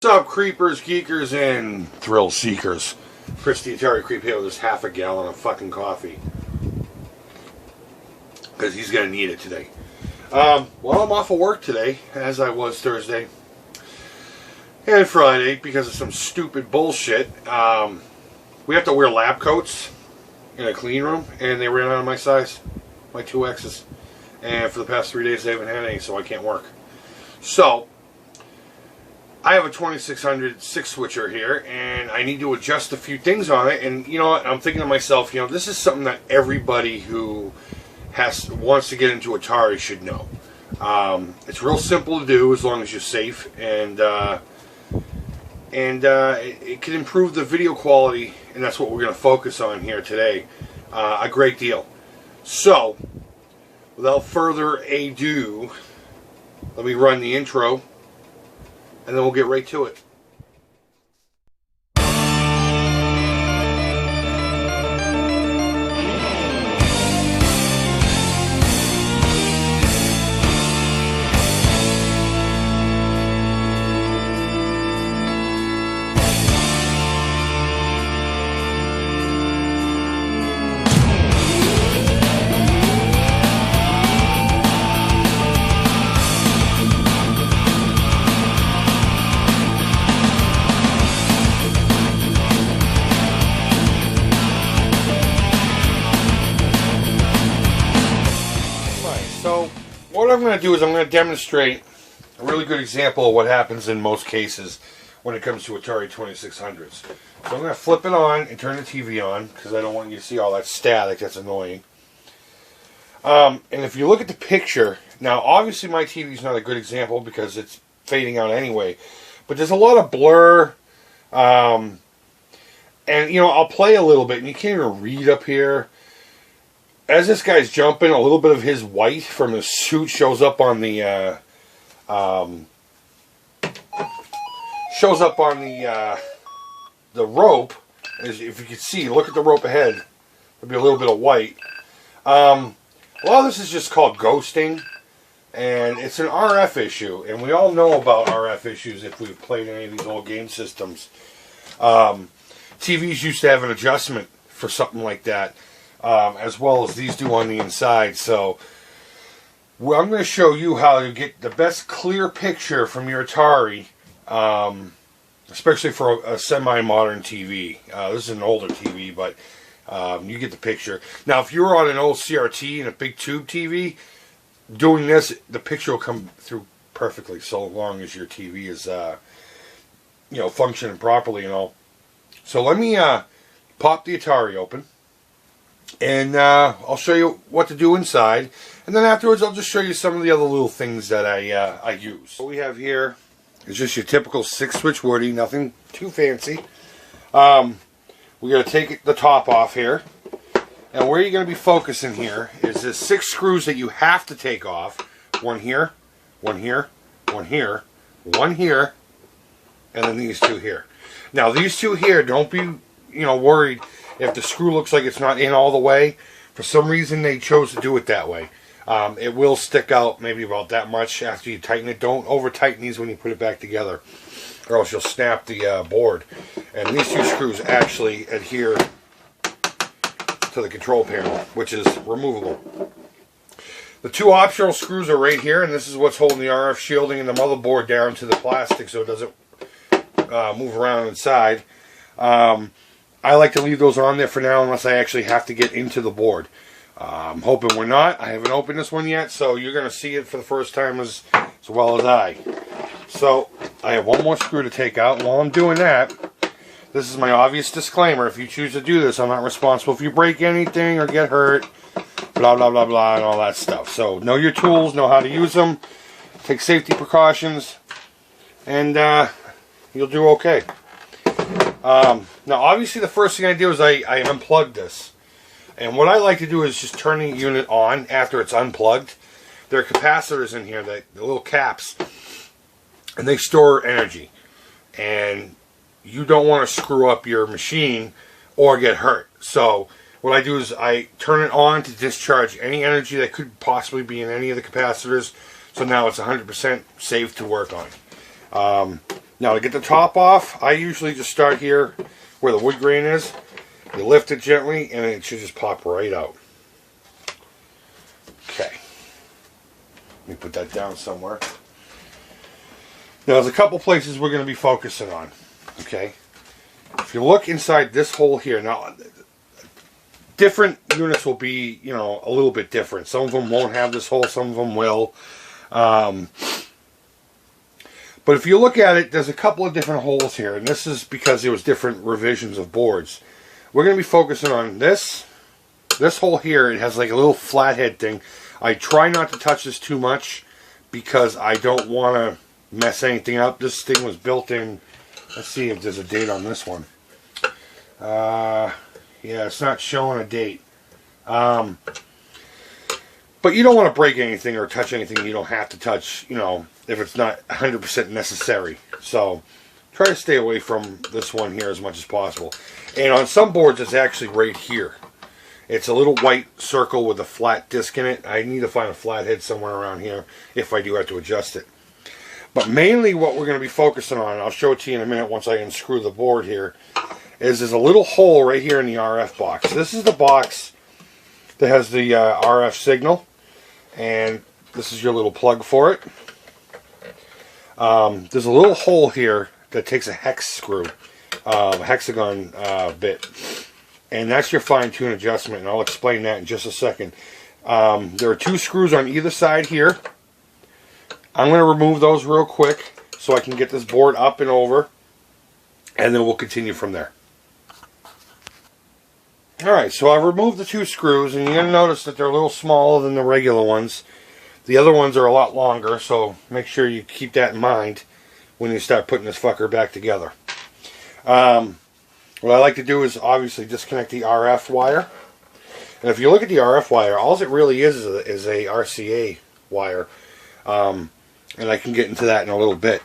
What's up, creepers, geekers, and thrill seekers? Chris the Atari Creep here with this half a gallon of fucking coffee. Because he's going to need it today. Well, I'm off of work today, as I was Thursday and Friday, because of some stupid bullshit. We have to wear lab coats in a clean room, and they ran out of my size, my 2Xs. And for the past 3 days, they haven't had any, so I can't work. So I have a 2600 6-switcher here, and I need to adjust a few things on it. And you know what? I'm thinking to myself, you know, this is something that everybody who wants to get into Atari should know. It's real simple to do as long as you're safe, and it can improve the video quality, and that's what we're going to focus on here today a great deal. So, without further ado, let me run the intro, and then we'll get right to it. What I'm going to do is I'm going to demonstrate a really good example of what happens in most cases when it comes to Atari 2600s. So I'm going to flip it on and turn the TV on because I don't want you to see all that static. That's annoying. And if you look at the picture, now obviously my TV is not a good example because it's fading out anyway, but there's a lot of blur, and you know, I'll play a little bit and you can't even read up here. As this guy's jumping, a little bit of his white from his suit shows up on the rope. As if you can see, look at the rope ahead. There'll be a little bit of white. A lot of this is just called ghosting, and it's an RF issue. And we all know about RF issues if we've played any of these old game systems. TVs used to have an adjustment for something like that. As well as these do on the inside. So I'm going to show you how to get the best clear picture from your Atari, especially for a semi-modern TV. This is an older TV, but you get the picture. Now, if you're on an old CRT and a big tube TV, doing this, the picture will come through perfectly, so long as your TV is, you know, functioning properly and all. So let me pop the Atari open. And I'll show you what to do inside, and then afterwards I'll just show you some of the other little things that I use. What we have here is just your typical 6-switch Woody, nothing too fancy. We're going to take the top off here, and where you're going to be focusing here is the 6 screws that you have to take off. One here, one here, one here, one here, and then these 2 here. Now these 2 here, don't be worried if the screw looks like it's not in all the way. For some reason they chose to do it that way. It will stick out maybe about that much after you tighten it. Don't over tighten these when you put it back together, or else you'll snap the board. And these 2 screws actually adhere to the control panel, which is removable. The 2 optional screws are right here, and this is what's holding the RF shielding and the motherboard down to the plastic so it doesn't move around inside. I like to leave those on there for now unless I actually have to get into the board. I'm hoping we're not. I haven't opened this one yet, so you're going to see it for the first time as well as I. So I have one more screw to take out. And while I'm doing that, this is my obvious disclaimer. If you choose to do this, I'm not responsible if you break anything or get hurt, blah, blah, blah, blah, and all that stuff. So know your tools, know how to use them, take safety precautions, and you'll do okay. Now obviously the first thing I do is I unplug this, and what I like to do is just turn the unit on after it's unplugged. There are capacitors in here, the little caps, and they store energy, and you don't want to screw up your machine or get hurt. So what I do is I turn it on to discharge any energy that could possibly be in any of the capacitors, so now it's 100% safe to work on. Now to get the top off, I usually just start here where the wood grain is. You lift it gently and it should just pop right out. Okay. Let me put that down somewhere. Now there's a couple places we're going to be focusing on. Okay. If you look inside this hole here, now different units will be, you know, a little bit different. Some of them won't have this hole, some of them will. But if you look at it, there's a couple of different holes here, and this is because there was different revisions of boards. We're going to be focusing on this hole here. It has like a little flathead thing. I try not to touch this too much because I don't want to mess anything up. This thing was built in, let's see if there's a date on this one. Yeah, it's not showing a date. But you don't want to break anything or touch anything you don't have to touch, you know, if it's not 100% necessary. So try to stay away from this one here as much as possible. And on some boards, it's actually right here. It's a little white circle with a flat disc in it. I need to find a flat head somewhere around here if I do have to adjust it. But mainly what we're going to be focusing on, I'll show it to you in a minute once I unscrew the board here, is there's a little hole right here in the RF box. This is the box that has the RF signal. And this is your little plug for it. There's a little hole here that takes a hex screw, a hexagon bit, and that's your fine-tune adjustment, and I'll explain that in just a second. There are 2 screws on either side here. I'm going to remove those real quick so I can get this board up and over, and then we'll continue from there. Alright, so I've removed the 2 screws, and you're going to notice that they're a little smaller than the regular ones. The other ones are a lot longer, so make sure you keep that in mind when you start putting this fucker back together. What I like to do is obviously disconnect the RF wire. And if you look at the RF wire, all it really is a RCA wire. And I can get into that in a little bit.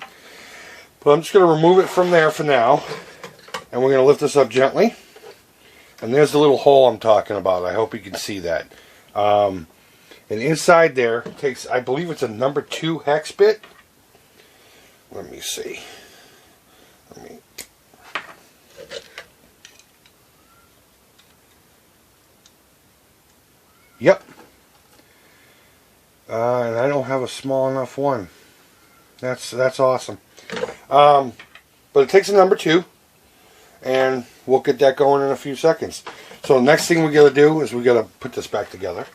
But I'm just going to remove it from there for now. And we're going to lift this up gently. And there's the little hole I'm talking about. I hope you can see that. And inside there takes, I believe it's a number 2 hex bit. Let me see. Yep. And I don't have a small enough one. That's awesome. But it takes a number 2. And we'll get that going in a few seconds. So the next thing we got to do is we got to put this back together.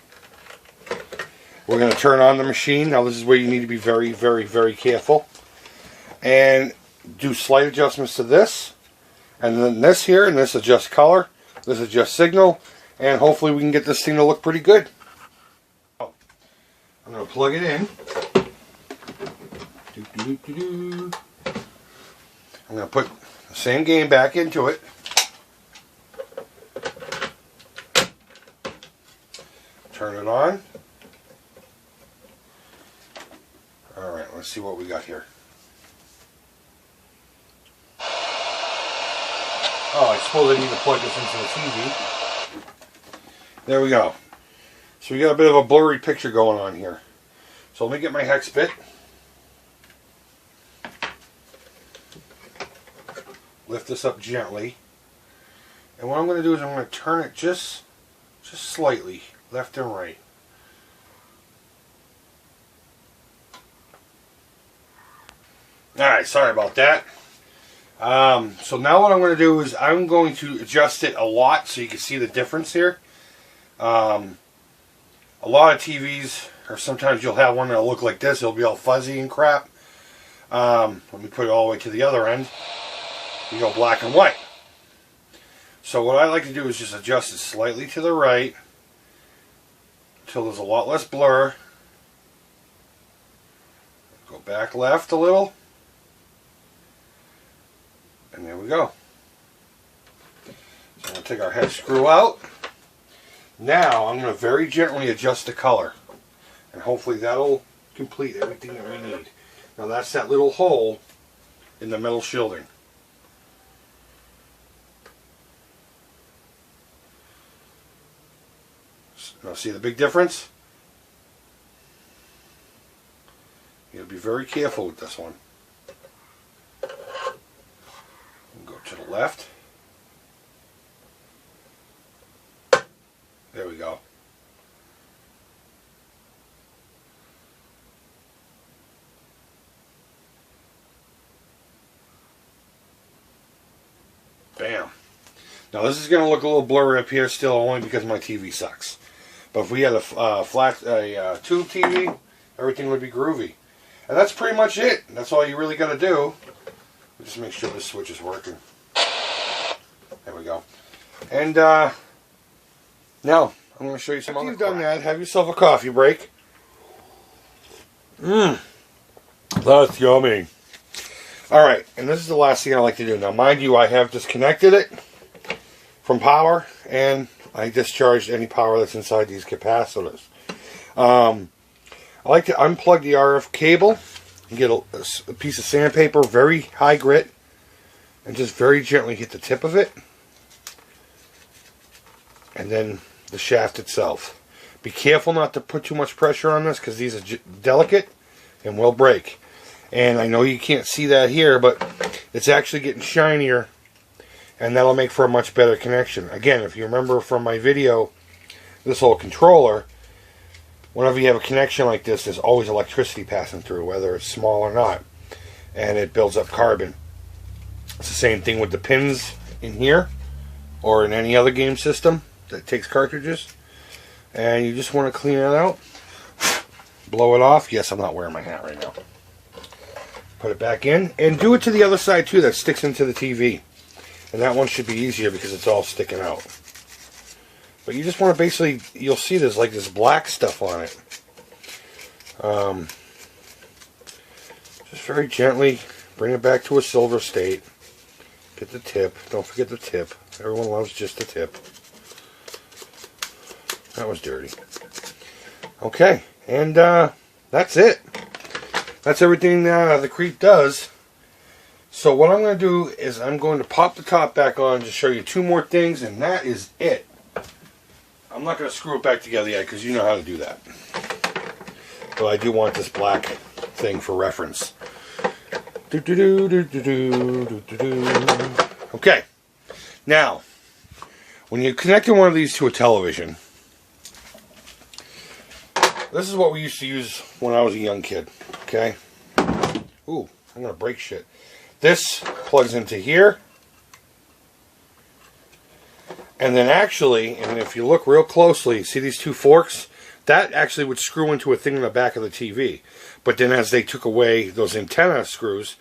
We're going to turn on the machine. Now this is where you need to be very, very, very careful. And do slight adjustments to this. And then this here, and this adjusts color. This adjusts signal. And hopefully we can get this thing to look pretty good. I'm going to plug it in. I'm going to put the same game back into it. Turn it on. Alright, let's see what we got here. Oh, I suppose I need to plug this into the TV. There we go. So we got a bit of a blurry picture going on here. So let me get my hex bit. Lift this up gently. And what I'm going to do is I'm going to turn it just slightly, left and right. Alright, sorry about that. So now what I'm going to do is I'm going to adjust it a lot so you can see the difference here. A lot of TVs, or sometimes you'll have one that'll look like this, it'll be all fuzzy and crap. Let me put it all the way to the other end. You go black and white. So what I like to do is just adjust it slightly to the right until there's a lot less blur. Go back left a little. And there we go. So I'm going to take our head screw out. Now I'm going to very gently adjust the color. And hopefully that'll complete everything that we need. Now that's that little hole in the metal shielding. Now see the big difference? You got to be very careful with this one. left. There we go. Bam. Now this is going to look a little blurry up here still, only because my TV sucks. But if we had a tube TV, everything would be groovy. And that's pretty much it. That's all you really got to do. Just make sure this switch is working. There we go. And now I'm going to show you some other. After you've done that, have yourself a coffee break. That's yummy. Alright, and this is the last thing I like to do. Now, mind you, I have disconnected it from power, and I discharged any power that's inside these capacitors. I like to unplug the RF cable and get a piece of sandpaper, very high grit, and just very gently hit the tip of it, and then the shaft itself. Be careful not to put too much pressure on this, because these are delicate and will break. And I know you can't see that here, but it's actually getting shinier, and that'll make for a much better connection. Again, if you remember from my video, this whole controller, whenever you have a connection like this, there's always electricity passing through, whether it's small or not, and it builds up carbon. It's the same thing with the pins in here, or in any other game system that takes cartridges. And you just want to clean it out, blow it off. Yes, I'm not wearing my hat right now. Put it back in, and do it to the other side too that sticks into the TV. And that one should be easier because it's all sticking out. But you just want to basically, you'll see there's like this black stuff on it. Just very gently bring it back to a silver state. Get the tip. Don't forget the tip. Everyone loves just the tip. That was dirty. Okay, and that's it. That's everything the Creep does. So what I'm going to do is I'm going to pop the top back on to show you two more things, and that is it. I'm not going to screw it back together yet because you know how to do that. But I do want this black thing for reference. Okay. Now, when you connect one of these to a television, this is what we used to use when I was a young kid. Okay. Ooh, I'm going to break shit. This plugs into here. And then actually, and if you look real closely, see these two forks? That actually would screw into a thing in the back of the TV. But then as they took away those antenna screws,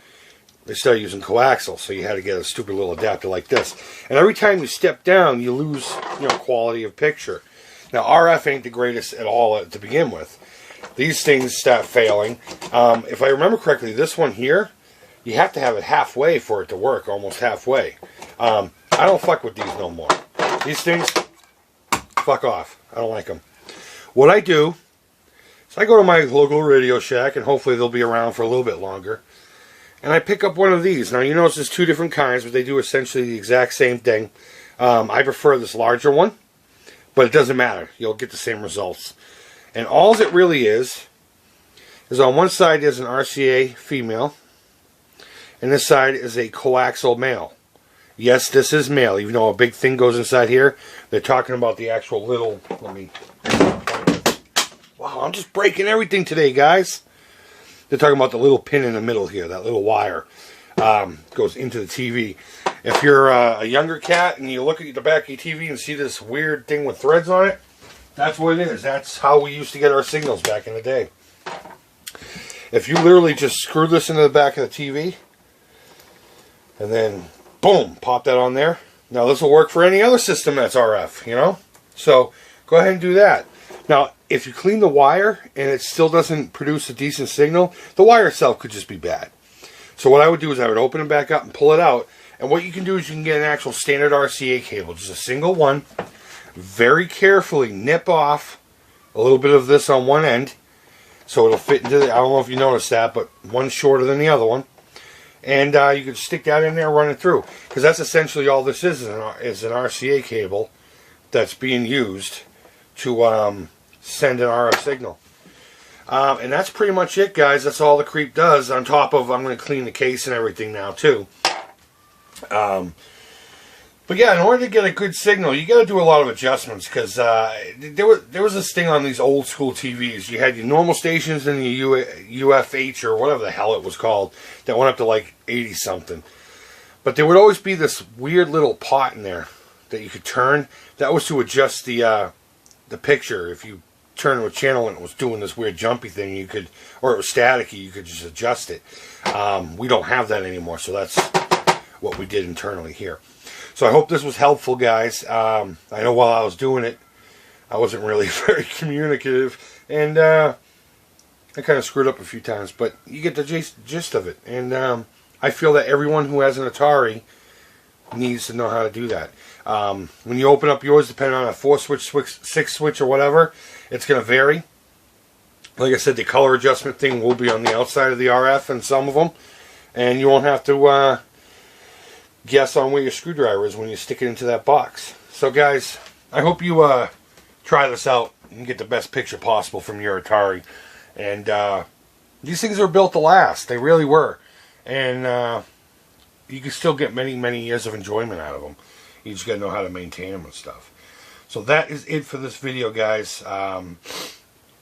they started using coaxial. So you had to get a stupid little adapter like this. And every time you step down, you lose, quality of picture. Now, RF ain't the greatest at all to begin with. These things start failing. If I remember correctly, this one here, you have to have it halfway for it to work, almost halfway. I don't fuck with these no more. These things, fuck off. I don't like them. What I do is I go to my local Radio Shack, and hopefully they'll be around for a little bit longer, and I pick up one of these. Now, you notice there's two different kinds, but they do essentially the exact same thing. I prefer this larger one, but it doesn't matter. You'll get the same results. And all it really is on one side there's an RCA female, and this side is a coaxial male. Yes, this is male, even though a big thing goes inside here. They're talking about the actual little, wow, I'm just breaking everything today, guys. They're talking about the little pin in the middle here, that little wire goes into the TV. If you're a younger cat and you look at the back of your TV and see this weird thing with threads on it, that's what it is. That's how we used to get our signals back in the day. If you literally just screw this into the back of the TV, and then, boom, pop that on there. Now, this will work for any other system that's RF, So, go ahead and do that. Now, if you clean the wire and it still doesn't produce a decent signal, the wire itself could just be bad. So, what I would do is I would open it back up and pull it out. And what you can do is you can get an actual standard RCA cable, just a single one. Very carefully nip off a little bit of this on one end, so it'll fit into the, I don't know if you noticed that, but one's shorter than the other one. And you can stick that in there, run it through, because that's essentially all this is an RCA cable that's being used to send an RF signal. And that's pretty much it, guys. That's all the Creep does, on top of I'm going to clean the case and everything now too. But yeah, in order to get a good signal, you got to do a lot of adjustments, because there was this thing on these old school TVs. You had your normal stations and your UFH or whatever the hell it was called that went up to like 80 something. But there would always be this weird little pot in there that you could turn. That was to adjust the picture. If you turn to a channel and it was doing this weird jumpy thing, you could, or it was staticky, you could just adjust it. We don't have that anymore, so that's what we did internally here. So I hope this was helpful, guys. I know while I was doing it, I wasn't really very communicative, and I kind of screwed up a few times, but you get the gist of it. And I feel that everyone who has an Atari needs to know how to do that. When you open up yours, depending on a 4-switch, 6-switch, or whatever, it's going to vary. Like I said, the color adjustment thing will be on the outside of the RF in some of them, and you won't have to guess on where your screwdriver is when you stick it into that box. So guys, I hope you try this out and get the best picture possible from your Atari. And these things are built to last. They really were. And you can still get many, many years of enjoyment out of them. You just got to know how to maintain them and stuff. So that is it for this video, guys.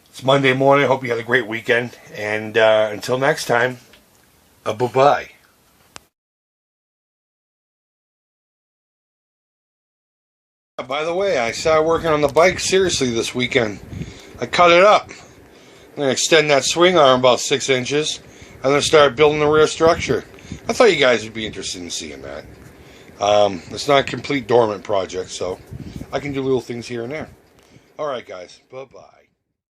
It's Monday morning. I hope you had a great weekend. And until next time, bye-bye. By the way, I started working on the bike seriously this weekend. I cut it up. I'm going to extend that swing arm about 6 inches. I'm going to start building the rear structure. I thought you guys would be interested in seeing that. It's not a complete dormant project, so I can do little things here and there. Alright guys, bye-bye.